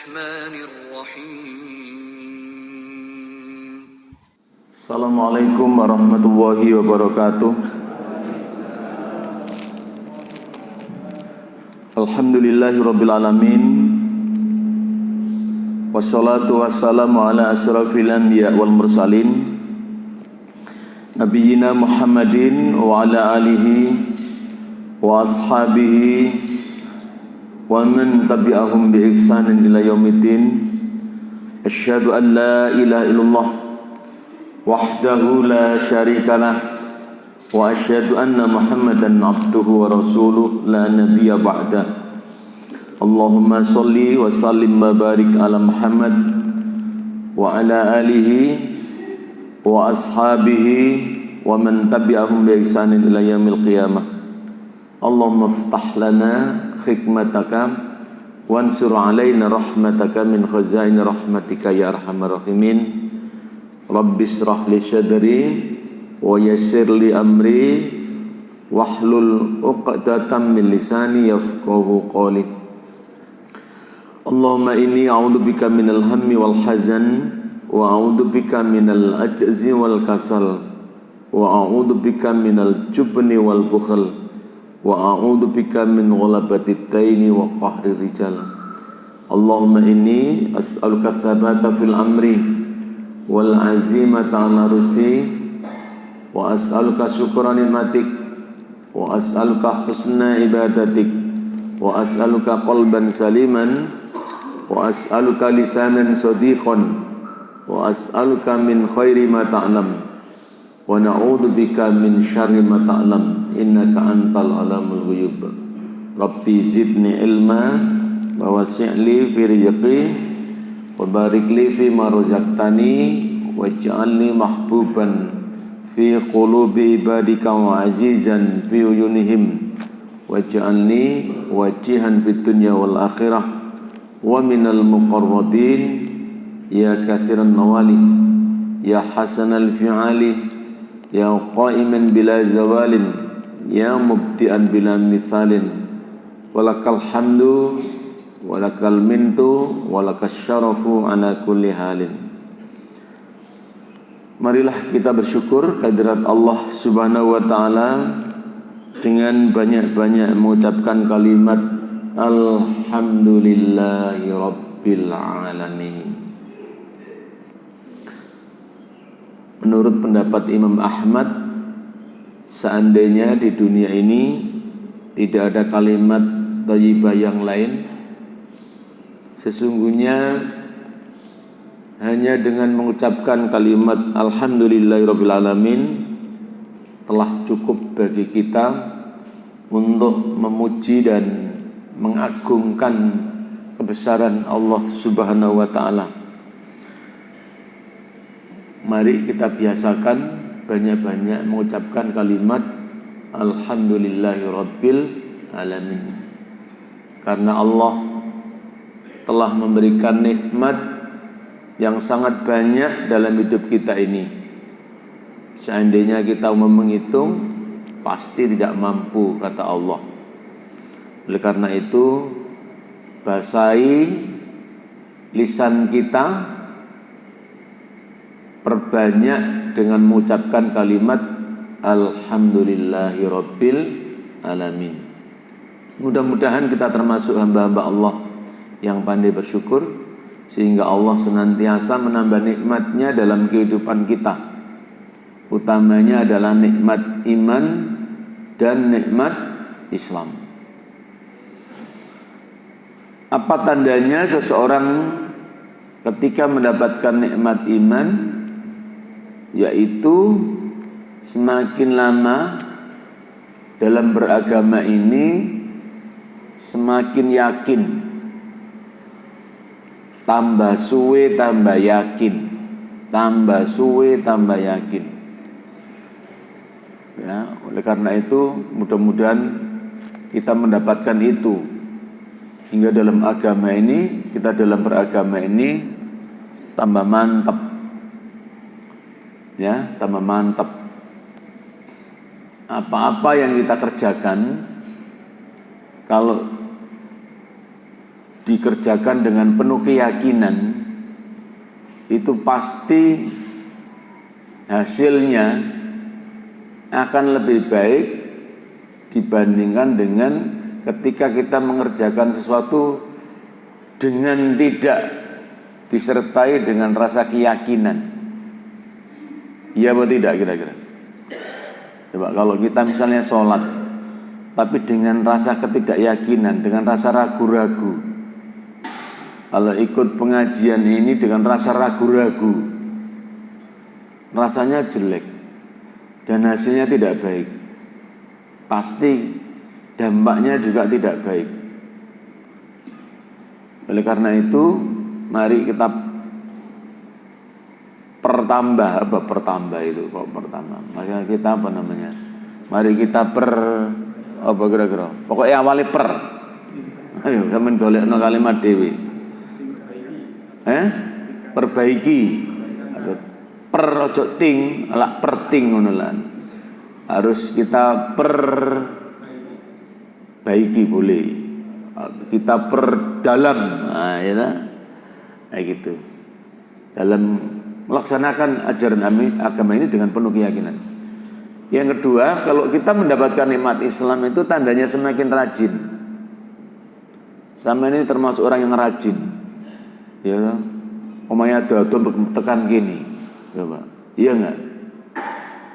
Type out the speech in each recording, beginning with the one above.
الرحمن الرحيم. Assalamualaikum warahmatullahi wabarakatuh. Alhamdulillahirabbil alamin. Wassalatu wassalamu ala asyrafil anbiya wal mursalin Nabiyyina Muhammadin wa ala alihi wa ashabihi wa man tabi'ahum bi ihsanin ila yaumiddin. Asyhadu an la ilaha illallah wahdahu la syarikalah wa asyhadu anna Muhammadan abduhu wa rasuluh la nabiyya ba'da. Allahumma sholli wa sallim wa barik ala Muhammad wa ala alihi wa ashabihi wa man tabi'ahum bi ihsanin ila yaumil qiyamah. Allahumma iftah lana hikmataka wansur alaina rahmataka min khazain rahmatika ya arhamar rahimin. Rabbi shrah li sadri wa yassir li amri wahlul 'uqdatam min lisani yafqahu qawli. Allahumma inni a'udzubika minal hammi wal hazan wa a'udzubika minal ajzi wal kasal wa a'udzubika minal jubni wal bukhl wa a'udzubika min ghalabatid daini wa qahrir rijal. Allahumma inni as'aluka tsabata fil amri wal azimata ala rusdi wa as'aluka syukra nikmatik wa as'aluka husna ibadatik wa as'aluka qalban saliman wa as'aluka lisanan sadiqan wa as'aluka min khairi ma ta'lam wa na'udzubika min syarri ma ta'lam innaka antal alamul ghuyub. Rabbi zidni ilma wa wasi' fi rizqi wa barik li fi ma razaqtani waj'alni mahbuban fi qulubi ibadika wa azizan fi uyunihim waj'alni wajihan fid dunya wal akhirah wa minal muqarrabin ya kathiran nawali ya hasanal fi'ali ya qa'iman bila zawalin ya mubti'an bila mithalin walakal hamdu walakal mintu walakas syarafu ala kulli halin. Marilah kita bersyukur kehadirat Allah Subhanahu wa taala dengan banyak-banyak mengucapkan kalimat Alhamdulillahi Rabbil Alamin. Menurut pendapat Imam Ahmad, seandainya di dunia ini tidak ada kalimat thayyibah yang lain, sesungguhnya hanya dengan mengucapkan kalimat Alhamdulillahi Rabbil Alamin telah cukup bagi kita untuk memuji dan mengagungkan kebesaran Allah Subhanahu wa taala. Mari kita biasakan banyak-banyak mengucapkan kalimat Alhamdulillahi Rabbil Alamin. Karena Allah telah memberikan nikmat yang sangat banyak dalam hidup kita ini. Seandainya kita mau menghitung, pasti tidak mampu, kata Allah. Oleh karena itu, basahi lisan kita, perbanyak dengan mengucapkan kalimat Alhamdulillahi Rabbil Alamin. Mudah-mudahan kita termasuk hamba-hamba Allah yang pandai bersyukur, sehingga Allah senantiasa menambah nikmatnya dalam kehidupan kita. Utamanya adalah nikmat iman dan nikmat Islam. Apa tandanya seseorang ketika mendapatkan nikmat iman? Yaitu semakin lama dalam beragama ini semakin yakin, tambah suwe tambah yakin, tambah suwe tambah yakin. Ya, oleh karena itu mudah-mudahan kita mendapatkan itu. Hingga dalam agama ini, kita dalam beragama ini tambah mantap. Ya, tambah mantap. Apa-apa yang kita kerjakan, kalau dikerjakan dengan penuh keyakinan, itu pasti hasilnya akan lebih baik dibandingkan dengan ketika kita mengerjakan sesuatu dengan tidak disertai dengan rasa keyakinan. Iya atau tidak kira-kira? Coba kalau kita misalnya sholat tapi dengan rasa ketidakyakinan, dengan rasa ragu-ragu, kalau ikut pengajian ini dengan rasa ragu-ragu, rasanya jelek dan hasilnya tidak baik. Pasti dampaknya juga tidak baik. Oleh karena itu, mari kita pertambah itu kok pertambah. Maka kita mari kita kira-kira. Pokoknya awalnya per. Ayo sampeyan golekno kalimat dhewe. Perbaiki. Per ojo ting, alak perting ngono lan. Harus kita perbaiki boleh. Kita perdalam. Nah, ya tak? Kayak gitu. Dalam melaksanakan ajaran agama ini dengan penuh keyakinan. Yang kedua, kalau kita mendapatkan nikmat Islam itu tandanya semakin rajin. Sama ini termasuk orang yang rajin. Ya, omanya dodol tekan gini. Coba. Iya enggak?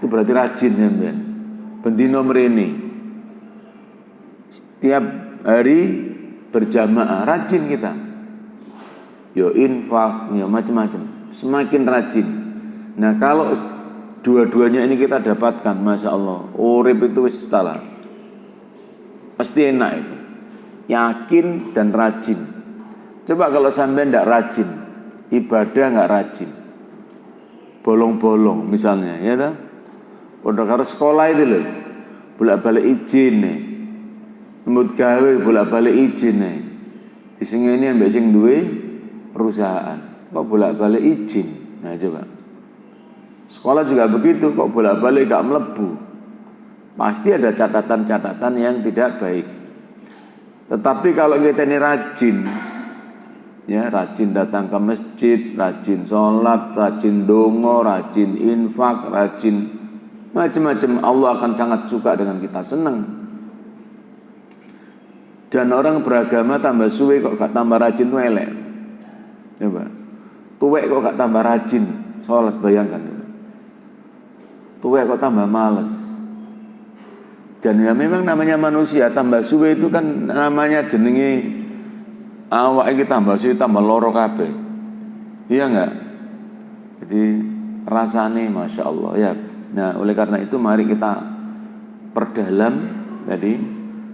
Itu berarti rajin ya, Ben. Bendino mrene. Setiap hari berjamaah, rajin kita. Yo infak, ya macam-macam. Semakin rajin. Nah, kalau dua-duanya ini kita dapatkan, Masya Allah, urip itu wis salah. Pasti enak itu. Yakin dan rajin. Coba kalau sampai tidak rajin, ibadah nggak rajin, bolong-bolong misalnya, ya tak? Udah harus sekolah itu loh, bolak-balik izin nih, nyambut gawe bolak-balik izin nih, di sini ini ambek sing duwe perusahaan, kok bolak-balik izin. Nah coba, sekolah juga begitu, kok bolak-balik gak melebu, pasti ada catatan-catatan yang tidak baik. Tetapi kalau kita ini rajin, ya rajin datang ke masjid, rajin sholat, rajin dongo, rajin infak, rajin macam-macam, Allah akan sangat suka dengan kita, senang. Dan orang beragama tambah suwe kok gak tambah rajin tuh elek. Coba, tuwek kok gak tambah rajin sholat, bayangkan. Tuwek kok tambah males. Dan ya memang namanya manusia, tambah suwe itu kan namanya jenenge awak iki tambah suwe tambah loro kabeh. Iya enggak? Jadi rasane Masya Allah ya. Nah oleh karena itu mari kita perdalam tadi,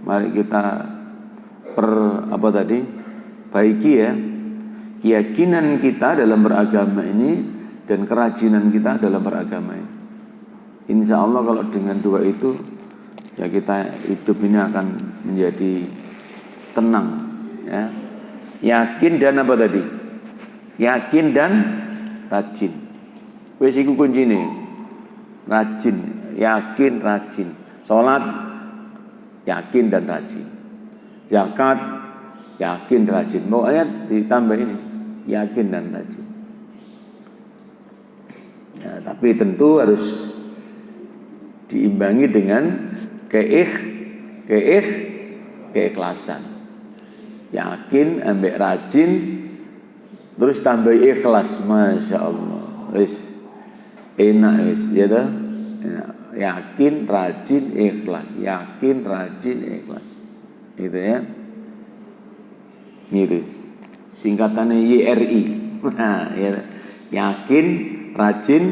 mari kita baiki ya keyakinan kita dalam beragama ini dan kerajinan kita dalam beragama ini. Insya Allah kalau dengan dua itu ya kita hidup ini akan menjadi tenang ya. Yakin dan apa tadi? Yakin dan rajin. Wis iku kuncine. Rajin, yakin, rajin. Salat yakin dan rajin. Zakat yakin, rajin. Pokoknya ditambah ini, yakin dan rajin. Ya, tapi tentu harus diimbangi dengan keikhlasan. Yakin ambek rajin terus tambah ikhlas, Masya Allah. Wis enak wis ya dah. Yakin, rajin, ikhlas. Yakin, rajin, ikhlas. Gitu ya. Gitu. Singkatannya YRI. Nah, ya. Yakin, rajin,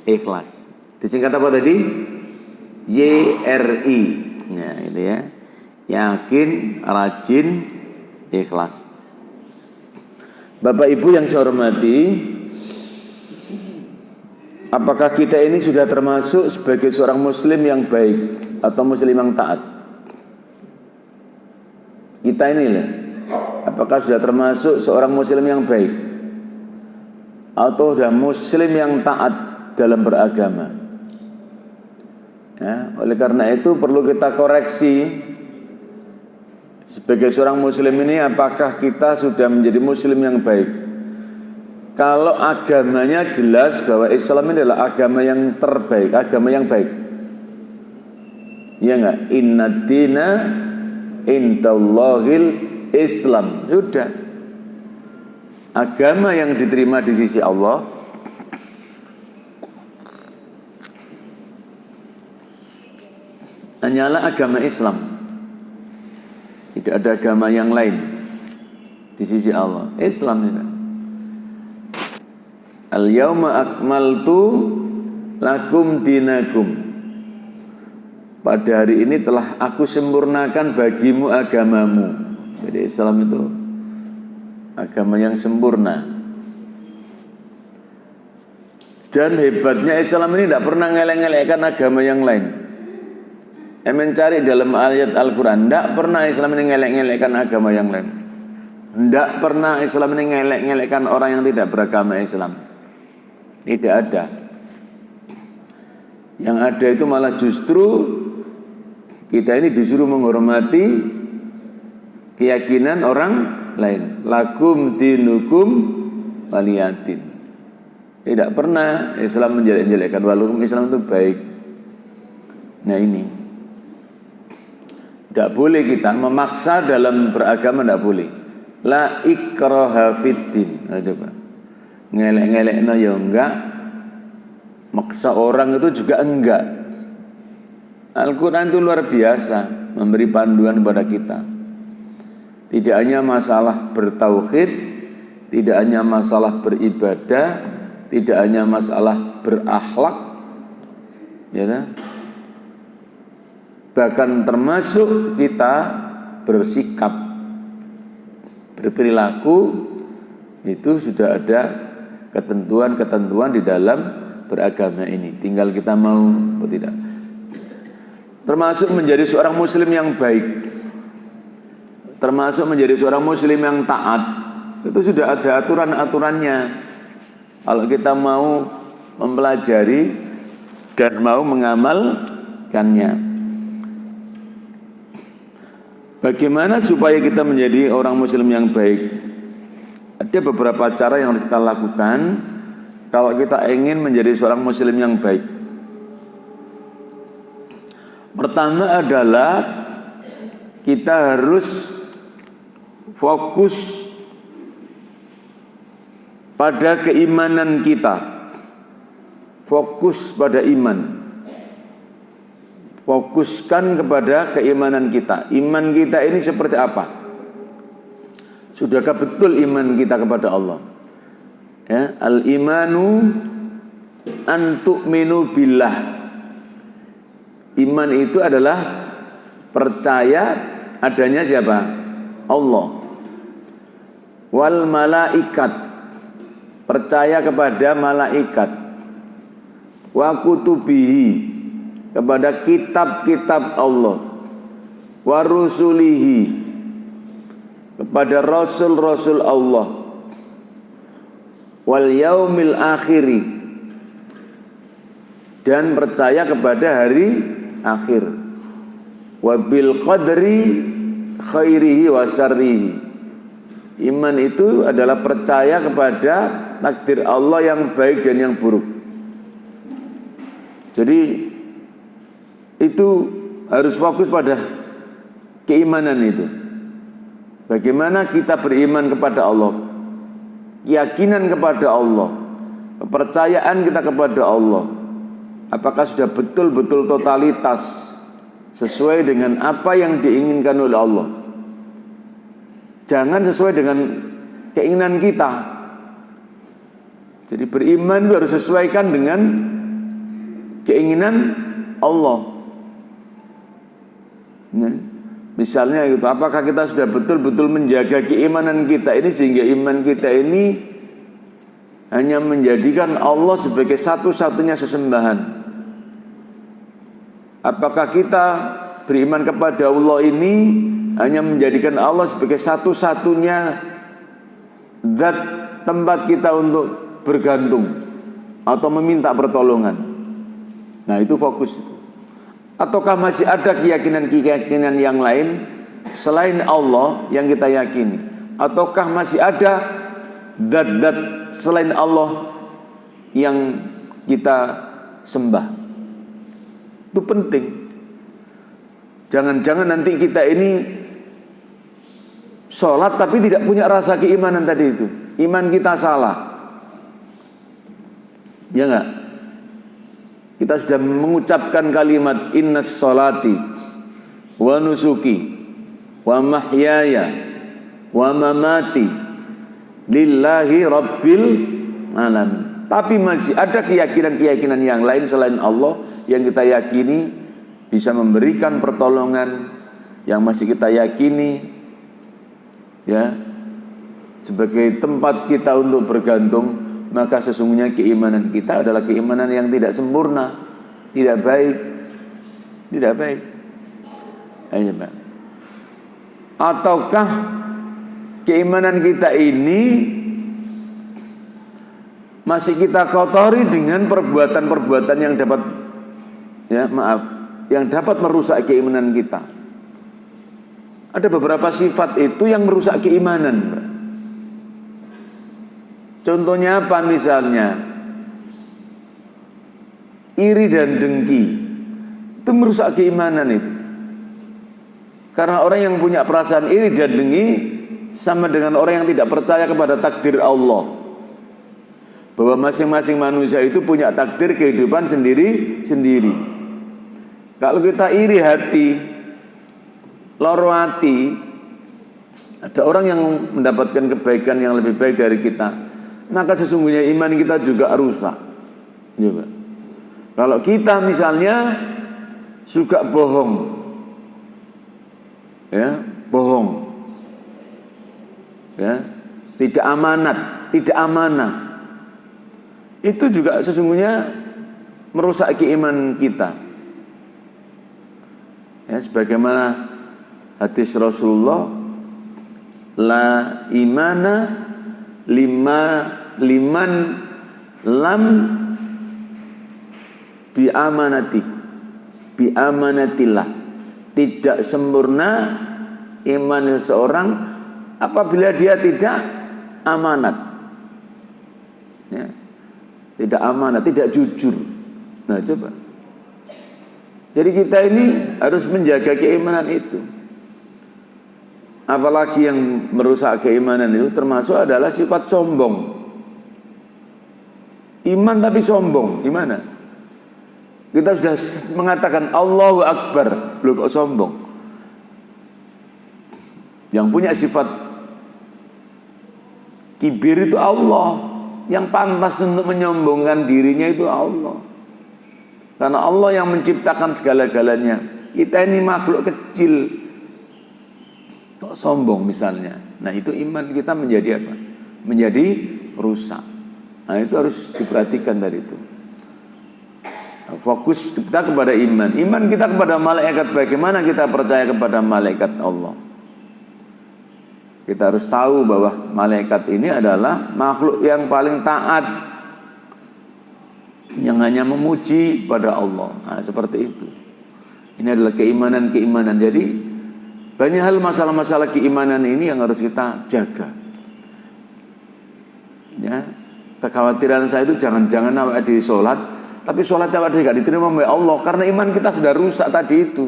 ikhlas. Disingkat apa tadi? YRI. Nah, itu ya. Yakin, rajin, ikhlas. Bapak Ibu yang saya hormati, apakah kita ini sudah termasuk sebagai seorang muslim yang baik atau muslim yang taat? Kita ini lah, apakah sudah termasuk seorang muslim yang baik atau sudah muslim yang taat dalam beragama? Ya, oleh karena itu perlu kita koreksi Sebagai seorang muslim ini, apakah kita sudah menjadi muslim yang baik? Kalau agamanya jelas bahwa Islam ini adalah agama yang terbaik, agama yang baik. Ya enggak? Inna dina indallahil Islam. Sudah. Agama yang diterima di sisi Allah hanyalah agama Islam. Tidak ada agama yang lain di sisi Allah. Islam itu. Al-yawma akmaltu lakum dinakum. Pada hari ini telah aku sempurnakan bagimu agamamu. Jadi Islam itu agama yang sempurna. Dan hebatnya Islam ini tidak pernah ngelek-ngelekkan agama yang lain. Mencari dalam ayat Al-Quran, tidak pernah Islam ini ngelek-ngelekkan agama yang lain. Tidak pernah Islam ini ngelek-ngelekkan orang yang tidak beragama Islam. Tidak ada. Yang ada itu malah justru kita ini disuruh menghormati keyakinan orang lain. Lakum dinukum waliyadin. Tidak pernah Islam menjelek-jelekkan, walaupun Islam itu baik. Nah ini, tidak boleh kita memaksa dalam beragama, tidak boleh. La ikraha fiddin. Nah, coba ngelek-ngelek no ya enggak, maksa orang itu juga enggak. Al-Quran itu luar biasa memberi panduan kepada kita. Tidak hanya masalah bertauhid, tidak hanya masalah beribadah, tidak hanya masalah berakhlak, ya kan? Bahkan termasuk kita bersikap, berperilaku, itu sudah ada ketentuan-ketentuan di dalam beragama ini. Tinggal kita mau atau tidak. Termasuk menjadi seorang muslim yang baik, termasuk menjadi seorang muslim yang taat, itu sudah ada aturan-aturannya. Kalau kita mau mempelajari dan mau mengamalkannya. Bagaimana supaya kita menjadi orang muslim yang baik? Ada beberapa cara yang harus kita lakukan kalau kita ingin menjadi seorang muslim yang baik. Pertama adalah kita harus fokus pada keimanan kita. Fokus pada iman. Fokuskan kepada keimanan kita. Iman kita ini seperti apa? Sudahkah betul iman kita kepada Allah? Ya, al-imanu an tu'minu billah. Iman itu adalah percaya adanya siapa? Allah. Wal malaikat, percaya kepada malaikat. Wa kutubihi, kepada kitab-kitab Allah. Wa rusulihi, kepada rasul-rasul Allah. Wal yaumil akhiri, dan percaya kepada hari akhir. Wa bil qadri khairihi wa syarrihi. Iman itu adalah percaya kepada takdir Allah yang baik dan yang buruk. Jadi itu harus fokus pada keimanan itu. Bagaimana kita beriman kepada Allah, keyakinan kepada Allah, kepercayaan kita kepada Allah. Apakah sudah betul-betul totalitas sesuai dengan apa yang diinginkan oleh Allah? Jangan sesuai dengan keinginan kita. Jadi beriman itu harus sesuaikan dengan keinginan Allah. Nah, misalnya itu, apakah kita sudah betul-betul menjaga keimanan kita ini sehingga iman kita ini hanya menjadikan Allah sebagai satu-satunya sesembahan? Apakah kita beriman kepada Allah ini hanya menjadikan Allah sebagai satu-satunya zat tempat kita untuk bergantung atau meminta pertolongan? Nah, itu fokus. Ataukah masih ada keyakinan-keyakinan yang lain selain Allah yang kita yakini? Ataukah masih ada zat-zat selain Allah yang kita sembah? Itu penting. Jangan-jangan nanti kita ini sholat tapi tidak punya rasa keimanan tadi itu. Iman kita salah. Ya enggak? Kita sudah mengucapkan kalimat innas sholati wa nusuki wa mahyaya wa mamati lillahi rabbil alamin. Tapi masih ada keyakinan-keyakinan yang lain selain Allah yang kita yakini bisa memberikan pertolongan, yang masih kita yakini ya sebagai tempat kita untuk bergantung. Maka sesungguhnya keimanan kita adalah keimanan yang tidak sempurna, tidak baik, tidak baik. Ayo, Pak. Ataukah keimanan kita ini masih kita kotori dengan perbuatan-perbuatan yang dapat, ya maaf, yang dapat merusak keimanan kita? Ada beberapa sifat itu yang merusak keimanan, Pak. Contohnya apa misalnya? Iri dan dengki. Itu merusak keimanan itu. Karena orang yang punya perasaan iri dan dengki sama dengan orang yang tidak percaya kepada takdir Allah. Bahwa masing-masing manusia itu punya takdir kehidupan sendiri-sendiri. Kalau kita iri hati, loro hati, ada orang yang mendapatkan kebaikan yang lebih baik dari kita, maka sesungguhnya iman kita juga rusak. Coba. Kalau kita misalnya suka bohong, ya, bohong, ya, tidak amanah, itu juga sesungguhnya merusak keimanan kita. Ya, sebagaimana hadis Rasulullah, la imana liman lam biamanatillah. Tidak sempurna iman seseorang apabila dia tidak amanat, ya, tidak amanat, tidak jujur. Nah coba, jadi kita ini harus menjaga keimanan itu. Apalagi yang merusak keimanan itu termasuk adalah sifat sombong. Iman tapi sombong, gimana? Kita sudah mengatakan Allahu Akbar, belum kok sombong. Yang punya sifat kibir itu Allah. Yang pantas untuk menyombongkan dirinya itu Allah. Karena Allah yang menciptakan segala-galanya. Kita ini makhluk kecil, kok sombong misalnya. Nah itu iman kita menjadi apa? Menjadi rusak. Nah itu harus diperhatikan dari itu. Nah, fokus kita kepada iman. Iman kita kepada malaikat. Bagaimana kita percaya kepada malaikat Allah? Kita harus tahu bahwa malaikat ini adalah makhluk yang paling taat, yang hanya memuji pada Allah. Nah seperti itu. Ini adalah keimanan-keimanan. Jadi banyak hal masalah-masalah keimanan ini yang harus kita jaga. Ya, kekhawatiran saya itu jangan-jangan awak di sholat, tapi sholat awak tidak diterima oleh Allah karena iman kita sudah rusak tadi itu.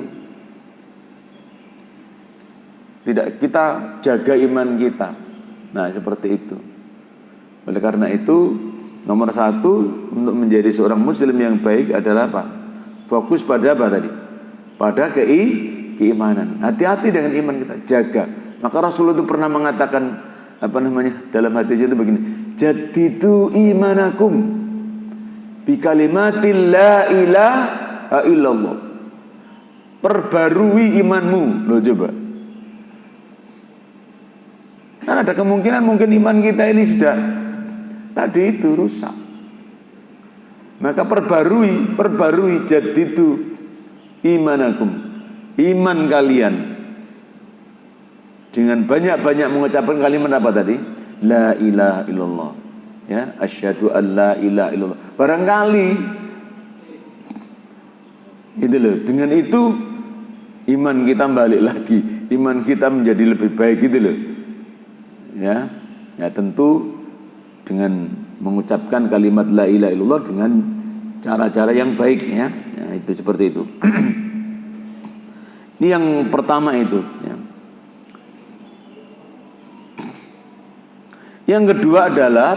Tidak kita jaga iman kita. Nah seperti itu. Oleh karena itu nomor satu untuk menjadi seorang muslim yang baik adalah apa? Fokus pada apa tadi? Pada keimanan. Hati-hati dengan iman kita, jaga. Maka Rasulullah itu pernah mengatakan dalam hadis itu begini, jaddidu imanakum bi kalimatil la ilaha illallah. Perbarui imanmu. Loh coba. Kan ada kemungkinan mungkin iman kita ini sudah tadi itu rusak. Maka perbarui jaddidu imanakum. Iman kalian dengan banyak-banyak mengucapkan kalimat apa tadi? La ilaha illallah. Ya, asyhadu an la ilaha illallah. Barangkali itu loh, dengan itu iman kita balik lagi. iman kita menjadi lebih baik gitu loh. Ya, ya tentu dengan mengucapkan kalimat la ilaha illallah dengan cara-cara yang baik ya. Ya itu seperti itu. Ini yang pertama itu ya. Yang kedua adalah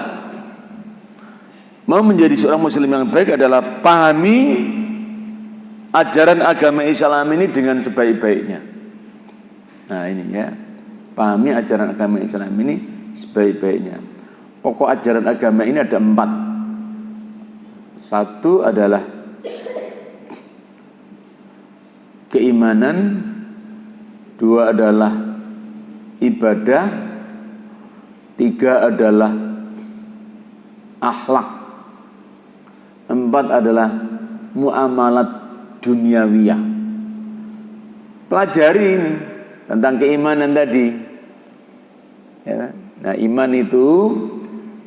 mau menjadi seorang muslim yang baik adalah pahami ajaran agama Islam ini dengan sebaik-baiknya. Nah ini ya, pahami ajaran agama Islam ini sebaik-baiknya. Pokok ajaran agama ini ada 4. Satu adalah keimanan, 2 adalah ibadah, 3 adalah akhlak, 4 adalah muamalat duniawiyah. Pelajari ini tentang keimanan tadi. Ya. Nah iman itu,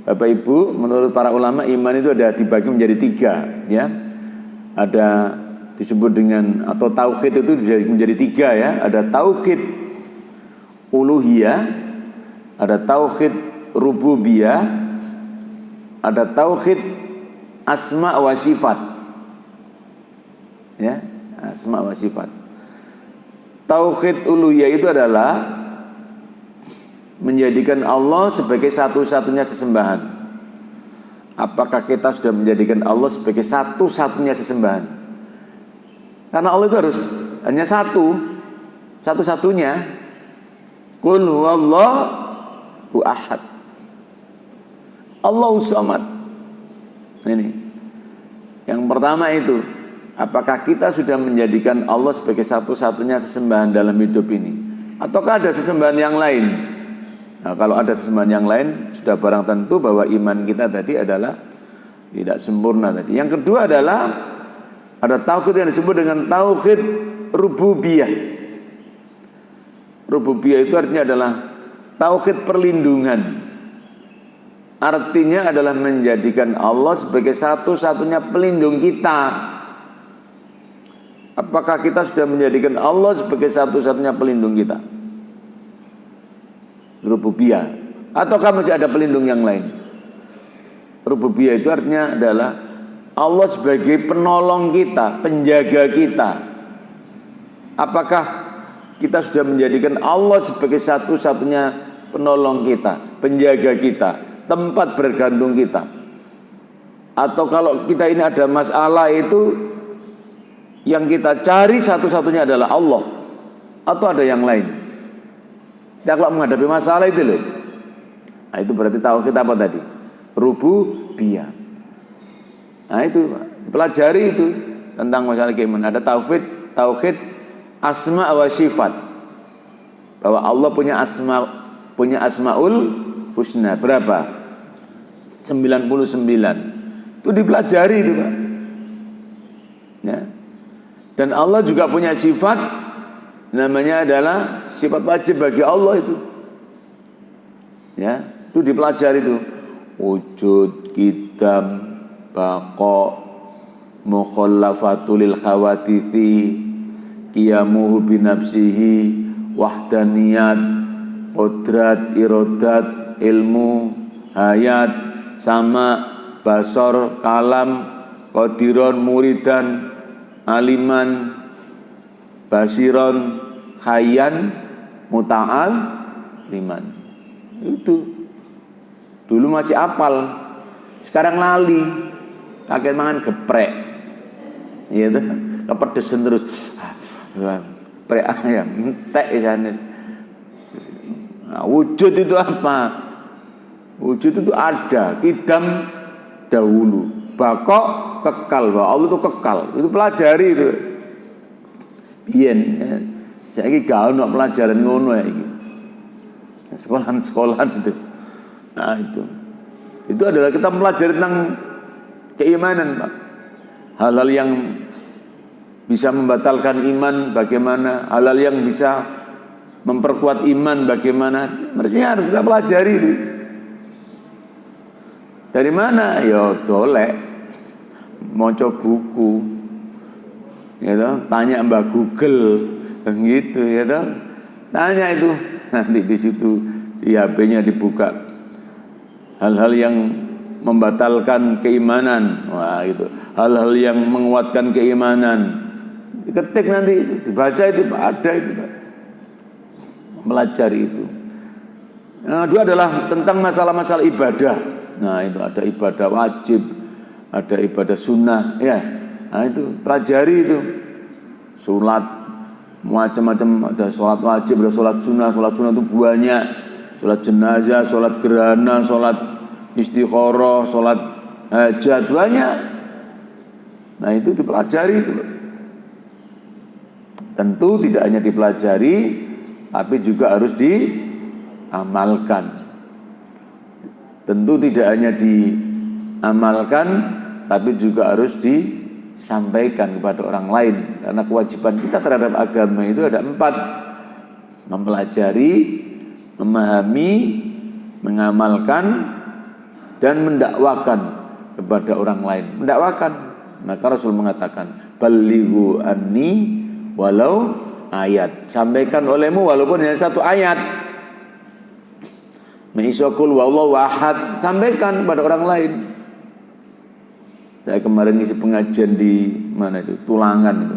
Bapak Ibu, menurut para ulama iman itu ada dibagi menjadi 3 ya. Ada disebut dengan atau tauhid itu menjadi 3 ya. Ada tauhid uluhiyah, ada tauhid rububiyah, ada tauhid asma wa sifat. Ya, asma wa sifat. Tauhid uluhiyah itu adalah menjadikan Allah sebagai satu-satunya sesembahan. Apakah kita sudah menjadikan Allah sebagai satu-satunya sesembahan? Karena Allah itu harus hanya satu-satunya. Qul huwallahu ahad. Allahus samad. Ini. Yang pertama itu, apakah kita sudah menjadikan Allah sebagai satu-satunya sesembahan dalam hidup ini? Ataukah ada sesembahan yang lain? Nah, kalau ada sesembahan yang lain, sudah barang tentu bahwa iman kita tadi adalah tidak sempurna tadi. Yang kedua adalah ada tauhid yang disebut dengan tauhid rububiyah. Rububiyah itu artinya adalah tauhid perlindungan. Artinya adalah menjadikan Allah sebagai satu-satunya pelindung kita. Apakah kita sudah menjadikan Allah sebagai satu-satunya pelindung kita? Rububiyah. Ataukah masih ada pelindung yang lain? Rububiyah itu artinya adalah Allah sebagai penolong kita, penjaga kita. Apakah kita sudah menjadikan Allah sebagai satu-satunya penolong kita, penjaga kita, tempat bergantung kita? Atau kalau kita ini ada masalah itu yang kita cari satu-satunya adalah Allah, atau ada yang lain? Kita kalau menghadapi masalah itu loh. Nah itu berarti tahu kita apa tadi? Rububiyah. Nah itu pelajari itu tentang masalah keimanan. Ada tauhid asma wa sifat. Bahwa Allah punya asmaul husna. Berapa? 99. Itu dipelajari itu, Pak. Ya. Dan Allah juga punya sifat, namanya adalah sifat wajib bagi Allah itu. Ya, itu dipelajari itu. Wujud, qidam, baqa, mukhallafatul lil khawatithi, qiyamuhu binafsihi, wahdaniyat, qudrat, iradat, ilmu, hayat, sama, basar, kalam, qadiron, muridan, aliman, basiron, khayyan, muta'al, liman. Itu dulu masih apal, sekarang lali, kakek mangan geprek, gitu, kepedesan terus, geprek ayam, entek isanes. Nah, wujud itu apa? Wujud itu ada, kidam dahulu, bakok kekal, bahwa Allah itu kekal, itu pelajari itu. Biyen, saya ini gak ada pelajaran ngono ya ini. Sekolahan itu. Nah itu adalah kita pelajari tentang keimanan, Pak. Hal-hal yang bisa membatalkan iman bagaimana, hal-hal yang bisa memperkuat iman bagaimana, mestinya harus kita pelajari itu. Dari mana? Ya dolek, maca buku, ya toh, tanya Mbak Google, gitu ya toh. Tanya itu, nanti di situ di HP-nya dibuka hal-hal yang membatalkan keimanan, wah itu, hal-hal yang menguatkan keimanan. Diketik nanti itu, dibaca itu, ada itu, Pak. Melajari itu. Yang kedua adalah tentang masalah-masalah ibadah. Nah itu ada ibadah wajib, ada ibadah sunnah, ya. Nah itu pelajari itu. Sholat macam-macam, ada sholat wajib, ada sholat sunnah. Sholat sunnah itu banyak. Sholat jenazah, sholat gerhana, sholat istikharah, sholat hajat, banyak. Nah itu dipelajari itu. Tentu tidak hanya dipelajari, tapi juga harus diamalkan. Tentu tidak hanya diamalkan, tapi juga harus disampaikan kepada orang lain. Karena kewajiban kita terhadap agama itu ada 4. Mempelajari, memahami, mengamalkan, dan mendakwakan kepada orang lain. Mendakwakan, maka Rasul mengatakan, balighu anni walau ayat. Sampaikan olehmu walaupun hanya 1 ayat. Menisokul wallahu ahad, sampaikan pada orang lain. Saya kemarin ngisi pengajian di mana itu, Tulangan itu.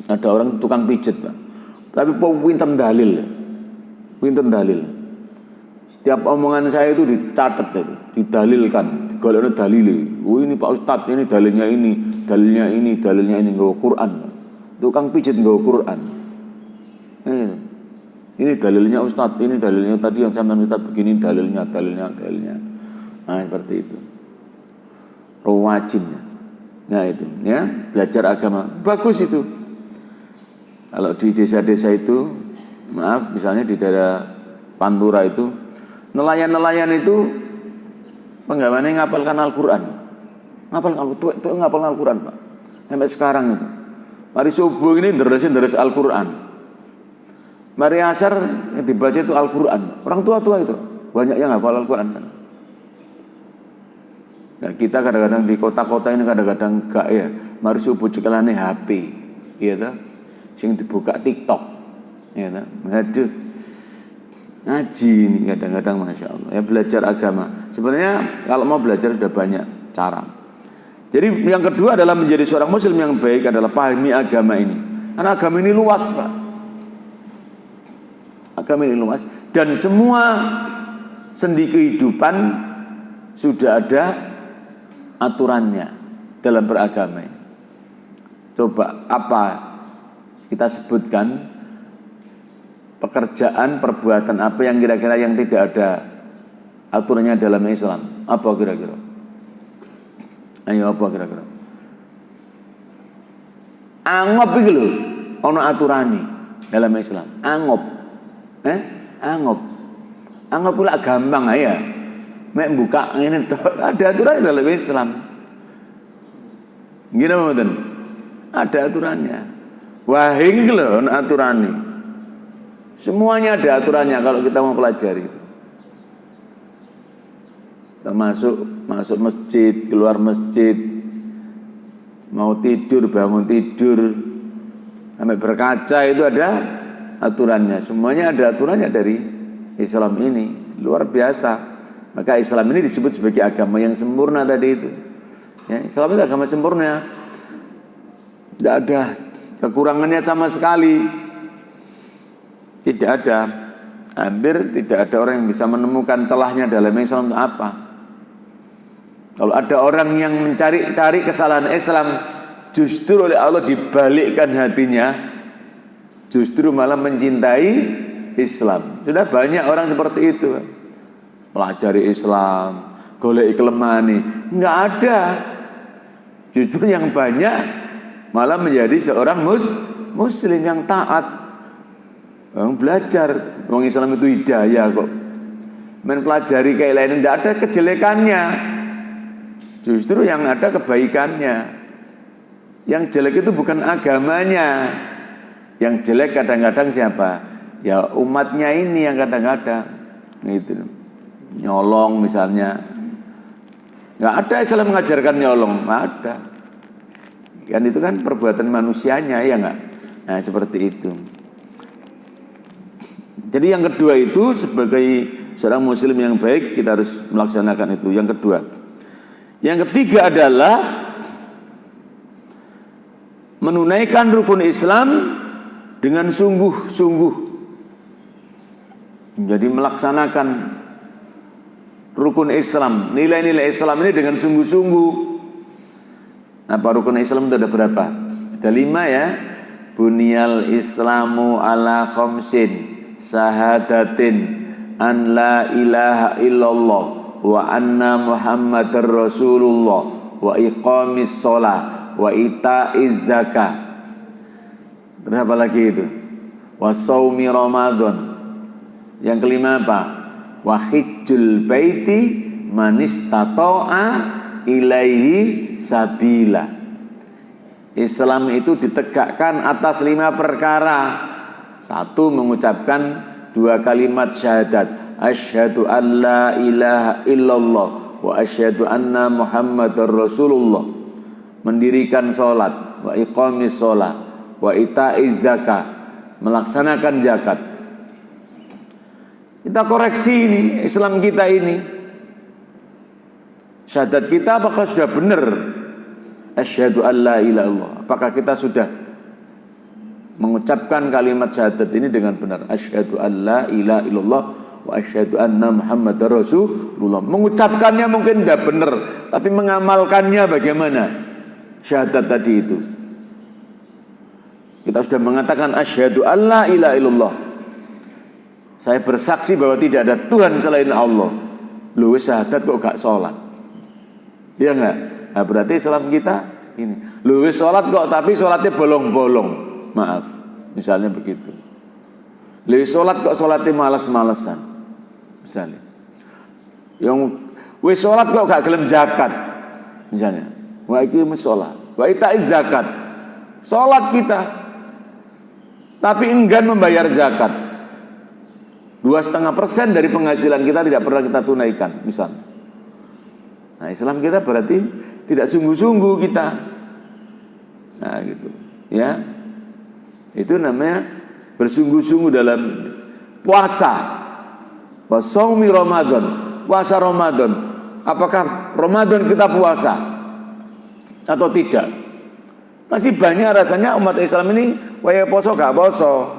Ada orang tukang pijet, Pak. Tapi pinter dalil. Pinter dalil. Setiap omongan saya itu dicatat itu, didalilkan, digolekno dalil. Oh ini Pak Ustadz, ini dalilnya ini, dalilnya ini, dalilnya ini, nggawa Quran. Tukang pijet nggawa Quran. Ini dalilnya Ustadz, ini dalilnya tadi yang sampean Ustadz begini, dalilnya. Nah, seperti itu. Wajibnya. Nah, itu ya, belajar agama. Bagus itu. Kalau di desa-desa itu, maaf, misalnya di daerah Pantura itu, nelayan-nelayan itu penggawaannya ngapalkan Al-Qur'an. Ngapalkan Al-Qur'an, Pak. Sampai sekarang itu. Mari subuh ini deres Al-Qur'an. Mari asar yang dibaca itu Al-Qur'an. Orang tua-tua itu banyak yang hafal Al-Qur'an. Nah, kita kadang-kadang di kota-kota ini kadang-kadang enggak ya. Mari subuh cekelane HP, iya ta? Sing dibuka TikTok. Ya ta? Aduh. Ngaji ini kadang-kadang Masya Allah. Ya belajar agama. Sebenarnya kalau mau belajar sudah banyak cara. Jadi yang kedua adalah menjadi seorang muslim yang baik adalah pahami agama ini. Karena agama ini luas, Pak. Agama ini luas dan semua sendi kehidupan sudah ada aturannya dalam beragama ini. Coba apa kita sebutkan pekerjaan, perbuatan apa yang kira-kira yang tidak ada aturannya dalam Islam? Apa kira-kira? Ayo apa kira-kira? Angop iki lho, ana aturane dalam Islam. Angop. Angop pula gampang ya. Mek buka ngene ada aturannya dalam Islam. Gini apa mboten? Ada aturannya. Wahing iki lho ana aturane. Semuanya ada aturannya kalau kita mau pelajari itu. Termasuk masuk masjid, keluar masjid, mau tidur, bangun tidur, sampai berkaca itu ada aturannya. Semuanya ada aturannya dari Islam ini. Luar biasa. Maka Islam ini disebut sebagai agama yang sempurna tadi itu. Ya, Islam itu agama sempurna. Tidak ada kekurangannya sama sekali. Tidak ada. Hampir tidak ada orang yang bisa menemukan celahnya dalam Islam itu apa. Kalau ada orang yang mencari kesalahan Islam, justru oleh Allah dibalikkan hatinya, justru malah mencintai Islam. Sudah banyak orang seperti itu. Pelajari Islam, golek kelemahan nih, enggak ada. Justru yang banyak malah menjadi seorang muslim yang taat. Orang belajar, orang Islam itu hidayah kok. Mempelajari kayak lain enggak ada kejelekannya. Justru yang ada kebaikannya. Yang jelek itu bukan agamanya. Yang jelek kadang-kadang siapa? Ya umatnya ini yang kadang-kadang gitu. Nyolong misalnya. Enggak ada Islam mengajarkan nyolong, enggak ada. Kan itu kan perbuatan manusianya ya enggak? Nah, seperti itu. Jadi yang kedua itu sebagai seorang muslim yang baik kita harus melaksanakan itu. Yang kedua. Yang ketiga adalah menunaikan rukun Islam dengan sungguh-sungguh. Jadi melaksanakan rukun Islam, nilai-nilai Islam ini dengan sungguh-sungguh. Apa rukun Islam itu ada berapa? Ada 5 ya. Bunyal Islamu ala khamsin syahadatin an la ilaha illallah wa anna muhammadar rasulullah wa iqamis sholah wa ita'iz zakah. Berapa lagi itu? Wa shaumi ramadan. Yang kelima apa? Wa hijjul baiti man istata'a ilaihi sabila. Islam itu ditegakkan atas 5 perkara. 1, mengucapkan 2 kalimat syahadat. Asyhadu an la ilaha illallah wa asyhadu anna muhammadar rasulullah. Mendirikan sholat, wa iqamis sholat, wa ita'iz zakah, melaksanakan zakat. Kita koreksi ini, Islam kita ini. Syahadat kita apakah sudah benar? Asyhadu an la ilaha illallah. Apakah kita sudah mengucapkan kalimat syahadat ini dengan benar? Asyhadu an la ilaha illallah wa asyhadu anna muhammadar rasulullah. Mengucapkannya mungkin tidak benar, tapi mengamalkannya bagaimana? Syahadat tadi itu. Kita sudah mengatakan asyhadu an la ilaha illallah. Saya bersaksi bahwa tidak ada Tuhan selain Allah. Lu syahadat kok gak sholat? Iya enggak? Nah, berarti Islam kita ini. Lu sholat kok tapi sholatnya bolong-bolong. Maaf, misalnya begitu. Lu sholat kok sholatnya malas-malesan. Misalnya. Yang wis sholat kok gak gelem zakat. Misalnya. Wa iqimus sholat. Wa ita'iz zakat. Sholat kita. Tapi enggan membayar zakat. 2,5% dari penghasilan kita tidak pernah kita tunaikan, misalnya. Nah, Islam kita berarti tidak sungguh-sungguh kita. Nah, gitu. Ya. Itu namanya bersungguh-sungguh dalam puasa. Wa shaumi Ramadan, puasa Ramadan. Apakah Ramadan kita puasa atau tidak? Masih banyak rasanya umat Islam ini waya poso gak poso.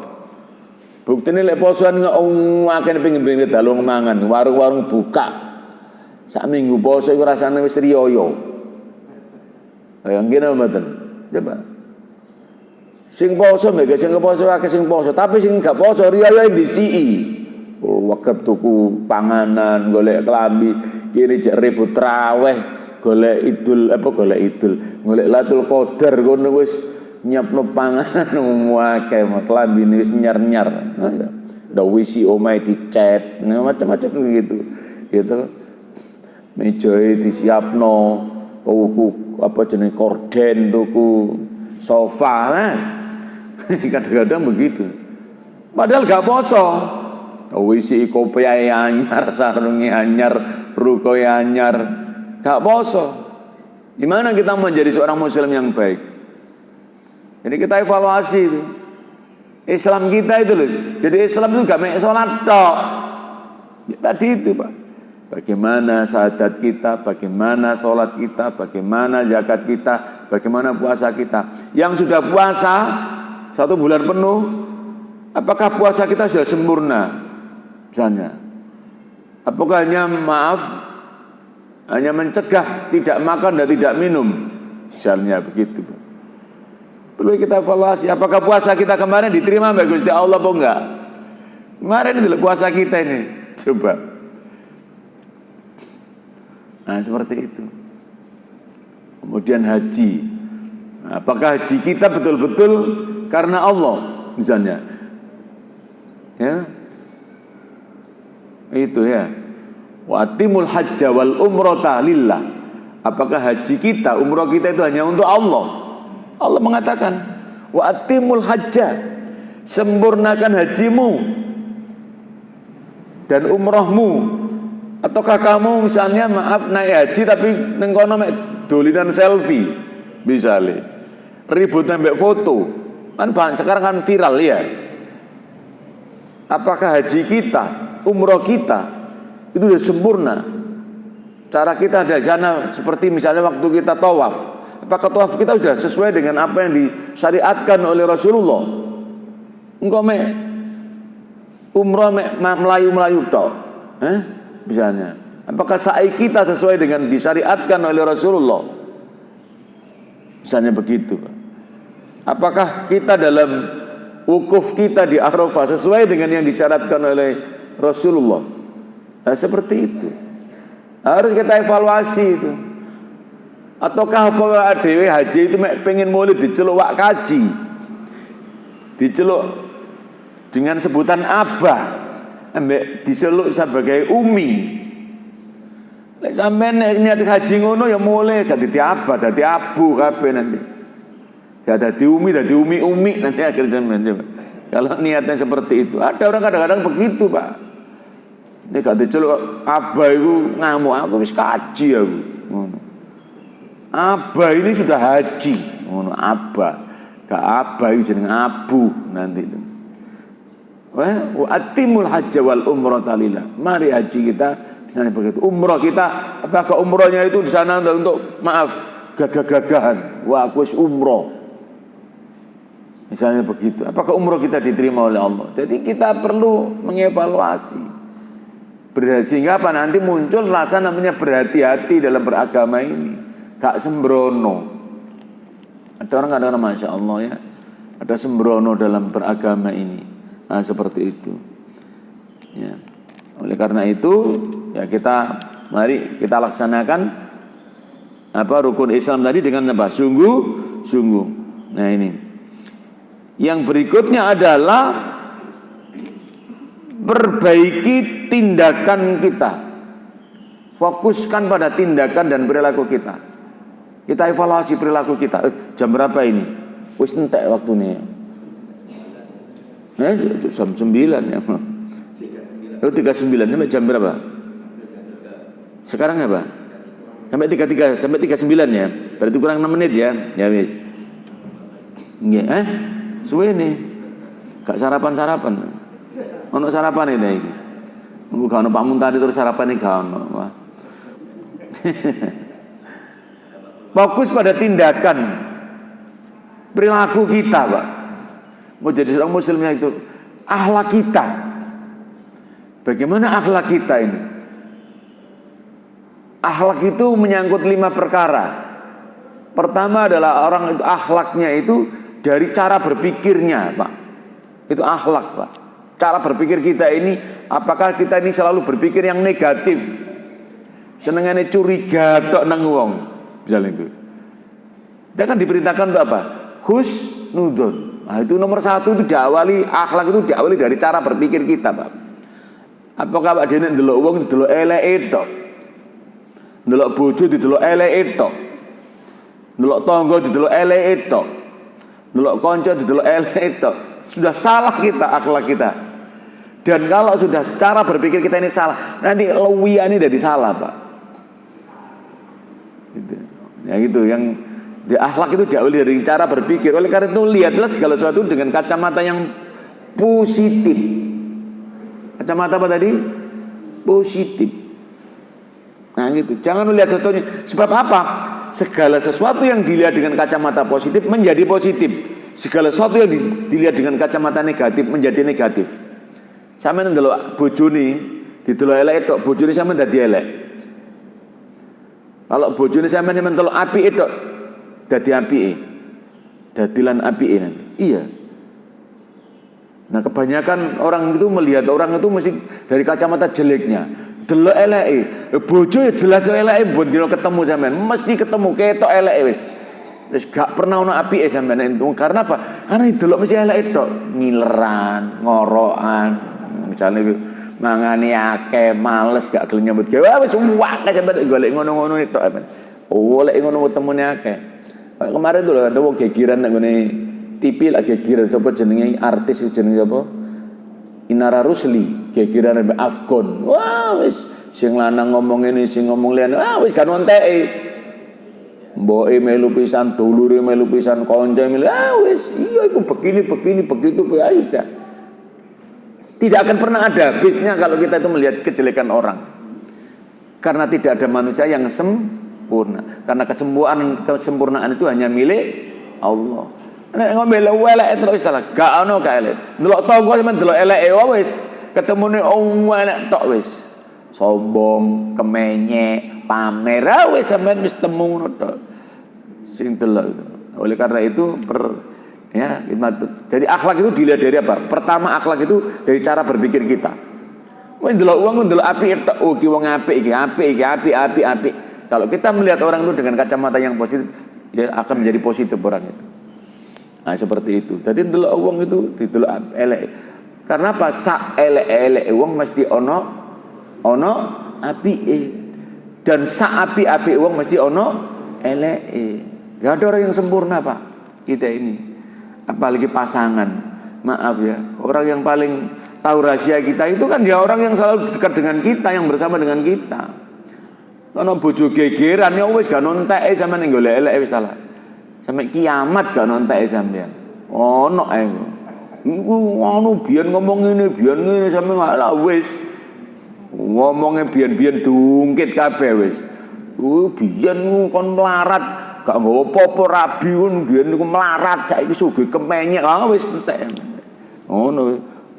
Bukti ini lek posoan ngakene pengen dalu mangan, warung-warung buka. Sak minggu poso iku rasane wis riyo. Ayo ngene mboten. Coba. Sing poso mbek sing poso akeh sing poso, tapi sing gak poso riyo disiki. Wakep tuku panganan, golek klambi, kene jek ribut traweh, golek idul, golek Lailatul Qadar kono wis nyiapno panganan akeh klambine wis nyar-nyar. Udah wisi omahe dicet, macam-macam gitu. Gitu. Mejoe disiapno, tuku apa jenenge korden, tuku sofa. Nah. Kadang-kadang begitu. Padahal gak poso. Wisi kopi anyar, sarunge anyar, rukoe anyar. Gak poso. Gimana kita menjadi seorang muslim yang baik? Jadi kita evaluasi itu. Islam kita itu loh. Jadi Islam itu gak mek sholat tok. Ya, tadi itu Pak. Bagaimana syahadat kita, bagaimana sholat kita, bagaimana zakat kita, bagaimana puasa kita. Yang sudah puasa 1 bulan penuh, apakah puasa kita sudah sempurna? Misalnya. Apakah hanya mencegah tidak makan dan tidak minum? Misalnya begitu Pak. Perlu kita evaluasi, apakah puasa kita kemarin diterima mbak Gusti Allah apa enggak? Kemarin itu puasa kita ini, coba. Nah seperti itu. Kemudian haji. Nah, apakah haji kita betul-betul karena Allah, misalnya? Ya, itu ya. Wa atimul hajja wal umrata lillah. Apakah haji kita, umrah kita itu hanya untuk Allah? Allah mengatakan, wa atimul hajja, sempurnakan hajimu dan umrahmu. Ataukah kamu misalnya naik haji tapi neng kono mek dolinan selfie, misalnya ribut nembek foto, kan sekarang kan viral ya. Apakah haji kita, umroh kita itu sudah sempurna? Cara kita ada di sana seperti misalnya waktu kita tawaf. Apakah tawaf kita sudah sesuai dengan apa yang disyariatkan oleh Rasulullah? Engkau umroh melayu-melayu tok, misalnya. Apakah sa'i kita sesuai dengan disyariatkan oleh Rasulullah? Misalnya begitu. Apakah kita dalam wukuf kita di Arafah sesuai dengan yang disyaratkan oleh Rasulullah? Nah, seperti itu. Harus kita evaluasi itu. Ataukah apa dewe haji itu pengen maulid diceluk wak kaji, diceluk dengan sebutan abah, ambek diceluk sebagai umi. Lek sampean niat haji ngono ya mulai gak dadi abah, dadi abu kabeh nanti. Gak dadi umi nanti akhir zaman. Kalau niatnya seperti itu, ada orang kadang-kadang begitu, Pak. Ini gak diceluk abah itu ngamuk, aku wis kaji aku. Ngono. Abah ini sudah haji, ngono abah. Gak abah itu jeneng abu nanti itu. Wa atimul hajj wal umrata lillah. Mari haji kita misalnya begitu. Umrah kita, apakah umrahnya itu di sana untuk maaf gagah-gagahan. Wah, aku wis umrah. Misalnya begitu. Apakah umrah kita diterima oleh Allah? Jadi kita perlu mengevaluasi. Sehingga apa nanti muncul rasa namanya berhati-hati dalam beragama ini. Gak sembrono. Ada orang kadang-kadang Masya Allah ya, ada sembrono dalam beragama ini. Nah, seperti itu ya. Oleh karena itu ya mari kita laksanakan apa rukun Islam tadi dengan apa? Sungguh. Nah ini. Yang berikutnya adalah perbaiki tindakan kita. Fokuskan pada tindakan dan perilaku kita. Kita evaluasi perilaku kita. Jam berapa ini? Wis entek waktunya. Jam 9 ya. 39 sampai jam berapa? Sekarang apa? Sampai 33 sampai 39 ya. Berarti kurang 6 menit ya. Ya wis. Nggih, suwe nih. Gak sarapan-sarapan. Ono sarapan ini iki. Nunggu gak ono Pak Muntadi terus sarapan iki gak ono. Wah. Fokus pada tindakan perilaku kita, Pak. Mau jadi seorang muslimnya itu akhlak kita. Bagaimana akhlak kita ini? Akhlak itu menyangkut 5 perkara. Pertama adalah orang itu akhlaknya itu dari cara berpikirnya, Pak. Itu akhlak, Pak. Cara berpikir kita ini, apakah kita ini selalu berpikir yang negatif? Senengane curiga tok nang wong. Misalnya itu. Dia kan diperintahkan untuk apa? Husnudon. Nah, itu nomor 1 itu diawali, akhlak itu diawali dari cara berpikir kita, Pak. Apakah Pak dene ndelok wong ndelok eleke tok. Ndelok bojo didelok eleke tok. Ndelok tangga didelok eleke tok. Ndelok kanca didelok eleke tok. Sudah salah kita akhlak kita. Dan kalau sudah cara berpikir kita ini salah, nanti lewiyane dari salah, Pak. Gitu. Ya gitu yang di akhlak itu diawali dari cara berpikir. Oleh karena itu lihatlah segala sesuatu dengan kacamata yang positif. Kacamata apa tadi? Positif. Nah gitu. Jangan lihat sesuatunya. Sebab apa? Segala sesuatu yang dilihat dengan kacamata positif menjadi positif. Segala sesuatu yang dilihat dengan kacamata negatif menjadi negatif. Sampeyan ndelok bojone didelok elek tok, bojone sampeyan dadi elek. Kalau bojone sampeyan mentelok apike tok, dadi apike. Dadilan apike nanti. Iya. Nah, kebanyakan orang itu melihat orang itu mesti dari kacamata jeleknya. Delok eleke. Bojo ya jelas eleke mbon dino ketemu sampean, mesti ketemu ketok eleke wis. Wis gak pernah ono apike sampean. Karena apa? Karena delok mesti eleke tok, ngileran, ngorokan. Misalnya mangane akeh, males gak gelem nyambut gawe. Wis akeh sampean golek ngono-ngono tok. Oh, lek ngono temune akeh. Kemarin tuh ada wong gegiran nang ngene TV lagi gegiran sapa jenenge artis jenenge apa? Inara Rusli, gegiran ambek Afgon. Wah, wis sing lanang ngomong ini, sing ngomong liyane. Wis kan onteke. Mboke melu pisan, dulure melu pisan, konco melu. Wis iya iku begini begitu ayo dah. Tidak akan pernah ada habisnya kalau kita itu melihat kejelekan orang. Karena tidak ada manusia yang sempurna. Karena kesempurnaan itu hanya milik Allah. Nek ngomel elek terus salah, gak ono gak elek. Ndelok tangga sampean ndelok eleke wis, ketemune elek tok wis. Sombong, kemenyek, pamer wis sampean wis temu ngono tok. Sing delok itu. Oleh karena itu jadi akhlak itu dilihat dari apa? Pertama akhlak itu dari cara berpikir kita. Wong ndelok wong ndelok apik tok, oh ki wong apik iki, apik. Kalau kita melihat orang itu dengan kacamata yang positif, ya akan menjadi positif orang itu. Nah seperti itu. Jadi ndelok wong itu didelok elek. Karena apa? Sak elek-elek wong mesti ono apike. Dan sak apik-apik wong mesti ono eleke. Gak ada orang yang sempurna, Pak. Kita ini. Apalagi pasangan. Maaf ya, orang yang paling tahu rahasia kita itu kan dia orang yang selalu dekat dengan kita, yang bersama dengan kita. Kalau bojo gegeran ya wis gak nonteke sampean golek elek wis talah. Sampai kiamat gak nonteke sampean. Ono ae. Iku anu biyen ngomong ngene sampe malah wis. Ngomongnya biyen dungkit kabeh wis. Biyen kon melarat gak nggawa apa-apa rabi kon biyen niku melarat saiki sugih kemenyek wis entek. Ngono.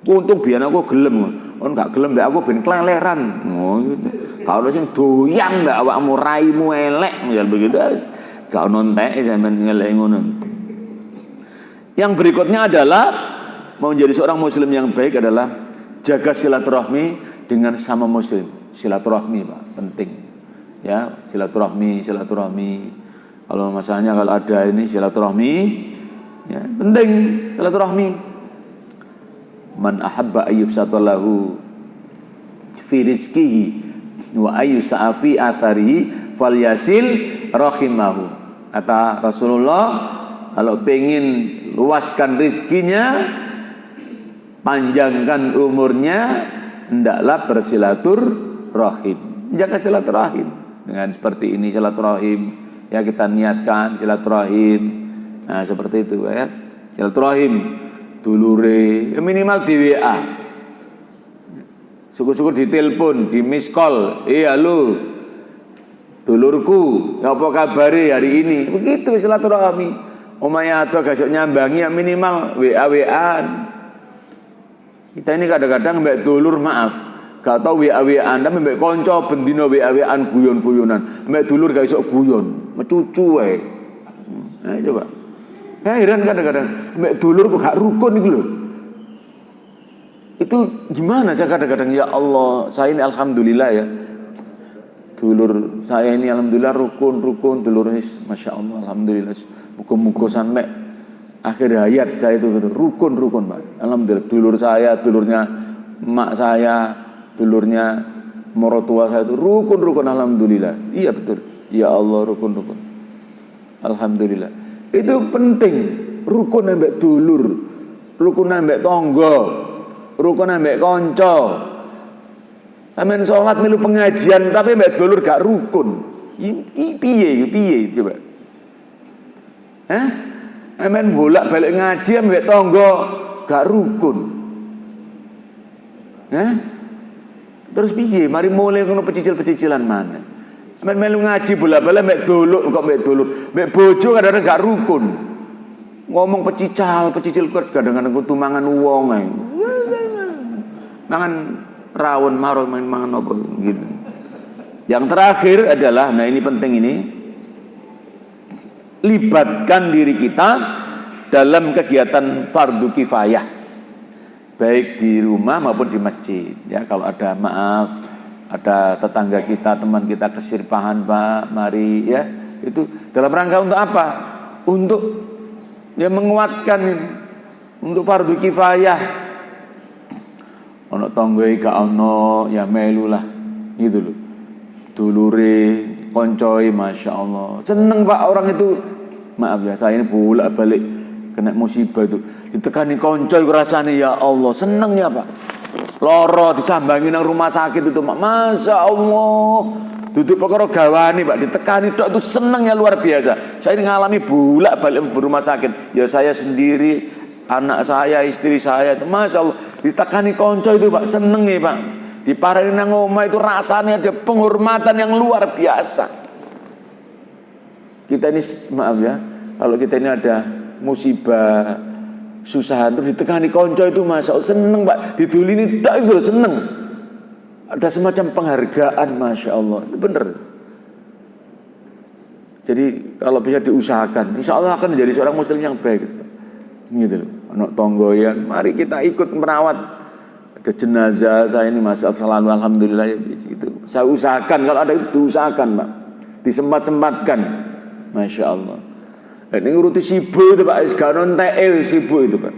Untung biyen aku gelem. Kon gak gelem mbek aku ben kleleran. Ngono. Kalau sing doyan mbak awakmu raimu elek ya begitu wis. Gak ono entek sampean ngelek ngono. Yang berikutnya adalah mau menjadi seorang muslim yang baik adalah jaga silaturahmi dengan sama muslim. Silaturahmi, Pak, penting. Ya, silaturahmi. Kalau masalahnya kalau ada ini silaturahmi, ya, penting silaturahmi. Man ahabba ayyubsatallahu fi rizqihi wa ayyusa'a fi atharihi falyasil rahimahu. Kata Rasulullah, kalau pengen luaskan rizkinya, panjangkan umurnya, hendaklah bersilaturahim. Jaga silaturahim. Dengan seperti ini silaturahim, ya kita niatkan silaturahim. Nah, seperti itu ya. Silaturahim dulure, ya minimal di WA. Syukur-syukur di telepon, di miss call. Halo, dulurku, apa kabari hari ini? Begitu silaturahmi. Omaya atau gasok nyambangi ya minimal WA-WA-an. Kita ini kadang-kadang mbak dulur maaf, gak tau WA-WA-an, tapi mbak konco bendino WA-WA-an guyon-guyonan. Mbak dulur gak iso guyon, mecucu Nah, coba. Heran kadang-kadang mbak dulur kok gak rukun gitu loh. Itu gimana saya kadang-kadang, ya Allah, saya ini alhamdulillah ya. Dulur saya ini alhamdulillah rukun dulurnya, masya Allah, alhamdulillah. Muka-muka sampai akhir hayat saya itu gitu. Rukun Pak. Alhamdulillah dulur saya, dulurnya emak saya, dulurnya morotua saya itu rukun alhamdulillah. Iya betul. Ya Allah rukun. Alhamdulillah. Itu penting. Rukun ambek dulur, rukun ambek tangga, rukun ambek kanca. Amen salat melu pengajian tapi ambek dulur gak rukun. Piye coba? Amen bolak-balik ngaji ambek tangga gak rukun. Terus piye? Mari mulai ngono pecicil-pecicilan mana? Amen melu ngaji bolak-balik ambek dulur kok ambek dulur. Ambek bojo kadang-kadang gak rukun. Ngomong pecicil kadang-kadang kudu mangan wong ae. Mangan rawon mangan apa gitu. Yang terakhir adalah, nah ini penting ini, libatkan diri kita dalam kegiatan fardu kifayah, baik di rumah maupun di masjid. Ya, kalau ada ada tetangga kita, teman kita kesirpahan, Pak, mari ya. Itu dalam rangka untuk apa? Untuk ya menguatkan ini, untuk fardu kifayah. Ono tangga gak ono ya melu lah, gitu loh. Dulure, koncoi, masya Allah, seneng Pak orang itu. Maaf ya, saya ini bolak-balik kena musibah itu, ditekani koncoi rasanya, ya Allah, seneng ya Pak. Loro disambangi nang rumah sakit itu, Pak, masya Allah. Duduk perkara gawani Pak, ditekani tok itu seneng ya luar biasa. Saya ini ngalami bolak-balik rumah sakit. Ya saya sendiri anak saya, istri saya itu, masya Allah, ditekani konco itu Pak, seneng ya Pak. Diparahin nang omah itu rasanya ada penghormatan yang luar biasa. Kita ini maaf ya, kalau kita ini ada musibah, susahan terus ditekani konco itu masya Allah seneng Pak, didulini tak itu seneng. Ada semacam penghargaan, masya Allah, itu bener. Jadi kalau bisa diusahakan, insya Allah akan menjadi seorang muslim yang baik, gitu loh. Anak tonggoyan, mari kita ikut merawat. Ada jenazah saya ini masya Allah selalu alhamdulillah ya, gitu. Saya usahakan kalau ada itu diusahakan Pak, disempat-sempatkan, masya Allah. Dan ini nguruti sibu itu Pak, isganon TL sibu itu Pak,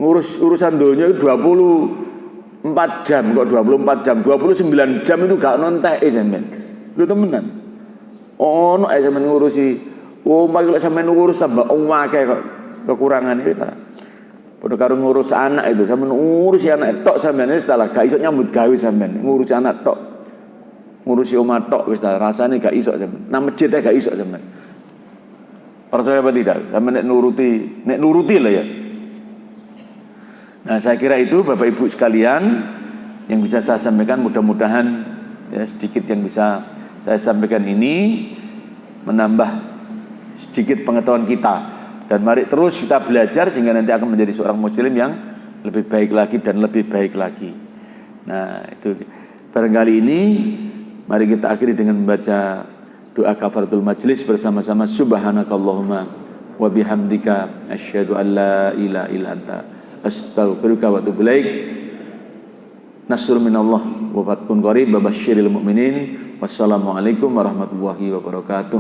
ngurus urusan dunia itu 24 jam, kok 24 jam, 29 jam itu gak nontek sampean. Lu temenan. Ono sampean ngurusi, omah iki lek sampean ngurus tambah akeh kok kekurangan itu ta. Padha karo ngurus anak itu, sampean ngurusi anak tok sampean wis ta, gak iso nyambut gawe sampean. Ngurusi anak tok. Ngurusi omah tok wis ta, rasane gak iso sampean. Nang masjid gak iso sampean. Percaya apa tidak? Sampean nek nuruti lah ya. Nah, saya kira itu Bapak Ibu sekalian yang bisa saya sampaikan, mudah-mudahan ya sedikit yang bisa saya sampaikan ini menambah sedikit pengetahuan kita, dan mari terus kita belajar sehingga nanti akan menjadi seorang muslim yang lebih baik lagi dan lebih baik lagi. Nah, itu barangkali ini mari kita akhiri dengan membaca doa kafaratul majlis bersama-sama. Subhanakallahumma wa bihamdika asyhadu an la ilaha illa anta astaghfiruka wa atubu ilaik. Nasrun minallah wa fathun qarib, babasyiril mu'minin. Wassalamualaikum warahmatullahi wabarakatuh.